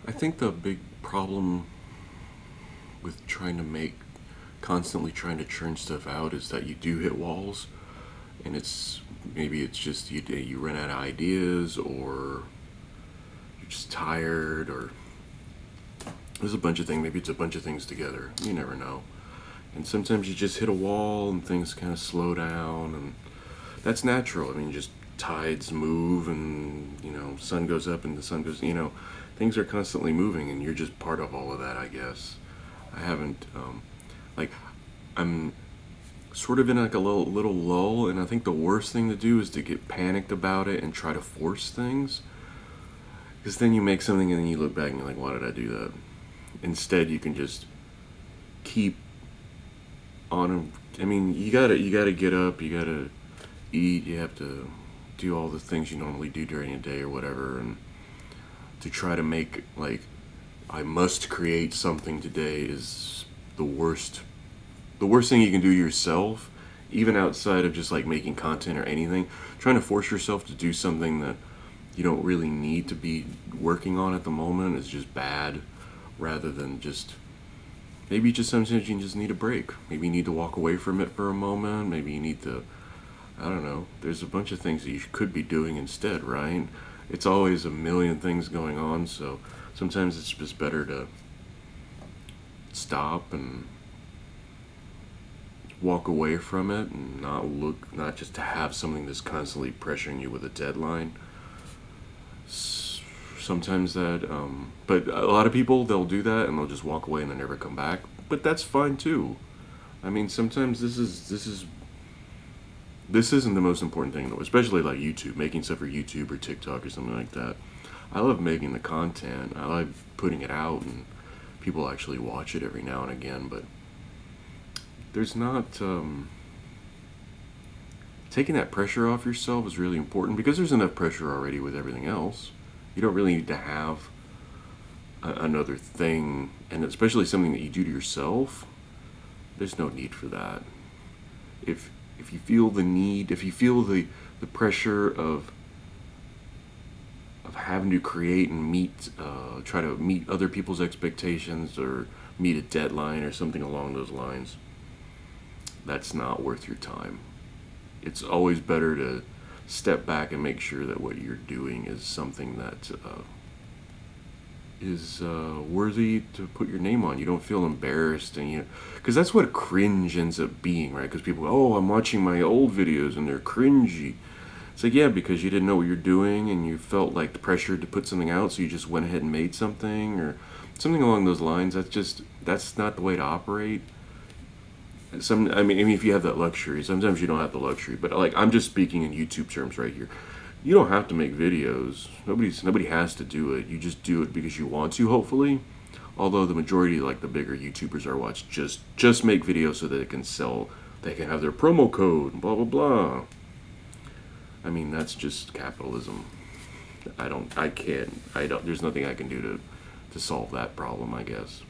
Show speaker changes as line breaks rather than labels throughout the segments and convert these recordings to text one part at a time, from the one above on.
I think the big problem with constantly trying to churn stuff out is that you do hit walls, and maybe it's just you run out of ideas, or you're just tired, or there's a bunch of things. Maybe it's a bunch of things together. You never know. And sometimes you just hit a wall and things kind of slow down, and that's natural. I mean, just tides move, and sun goes up and the sun goes. Things are constantly moving, and you're just part of all of that, I guess. I haven't like I'm sort of in like a little lull, and I think the worst thing to do is to get panicked about it and try to force things, because then you make something and then you look back and you're like, why did I do that? Instead, you can just keep on. I mean, you gotta get up, you gotta eat, you have to do all the things you normally do during a day or whatever, and to try to make like I must create something today is the worst. The worst thing you can do yourself, even outside of just like making content or anything. Trying to force yourself to do something that you don't really need to be working on at the moment is just bad. Rather than just maybe just sometimes you just need a break. Maybe you need to walk away from it for a moment. Maybe you need to, I don't know. There's a bunch of things that you could be doing instead, right? It's always a million things going on, so sometimes it's just better to stop and walk away from it, and not just to have something that's constantly pressuring you with a deadline. Sometimes but a lot of people, they'll do that and they'll just walk away and they never come back. But that's fine too. I mean, sometimes this isn't the most important thing though, especially like YouTube, making stuff for YouTube or TikTok or something like that. I love making the content. I like putting it out, and people actually watch it every now and again. But there's not taking that pressure off yourself is really important, because there's enough pressure already with everything else. You don't really need to have another thing, and especially something that you do to yourself. There's no need for that. If you feel the need, if you feel the pressure of having to create and try to meet other people's expectations, or meet a deadline or something along those lines, that's not worth your time. It's always better to step back and make sure that what you're doing is something that is worthy to put your name on. You don't feel embarrassed, and because that's what cringe ends up being, right? Because people go, oh, I'm watching my old videos and they're cringy. It's like, yeah, because you didn't know what you're doing and you felt like the pressure to put something out, so you just went ahead and made something or something along those lines. That's not the way to operate. I mean, if you have that luxury, sometimes you don't have the luxury. But like, I'm just speaking in YouTube terms right here. You don't have to make videos. Nobody has to do it. You just do it because you want to, hopefully. Although the majority, like the bigger YouTubers I watch, just make videos so that they can sell. They can have their promo code. Blah blah blah. I mean, that's just capitalism. I can't. I don't. There's nothing I can do to solve that problem, I guess.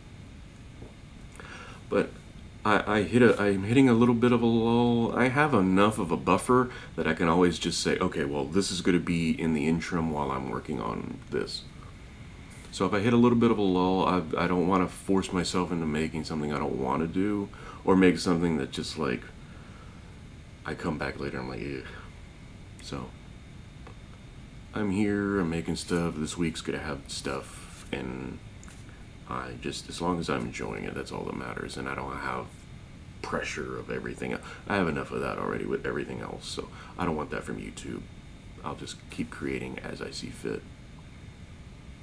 But I'm hitting a little bit of a lull. I have enough of a buffer that I can always just say, okay, well, this is going to be in the interim while I'm working on this. So if I hit a little bit of a lull, I don't want to force myself into making something I don't want to do, or make something that just like I come back later and I'm like, ugh. So I'm here, I'm making stuff. This week's going to have stuff, and as long as I'm enjoying it, that's all that matters, and I don't have pressure of everything. I have enough of that already with everything else, so I don't want that from YouTube. I'll just keep creating as I see fit.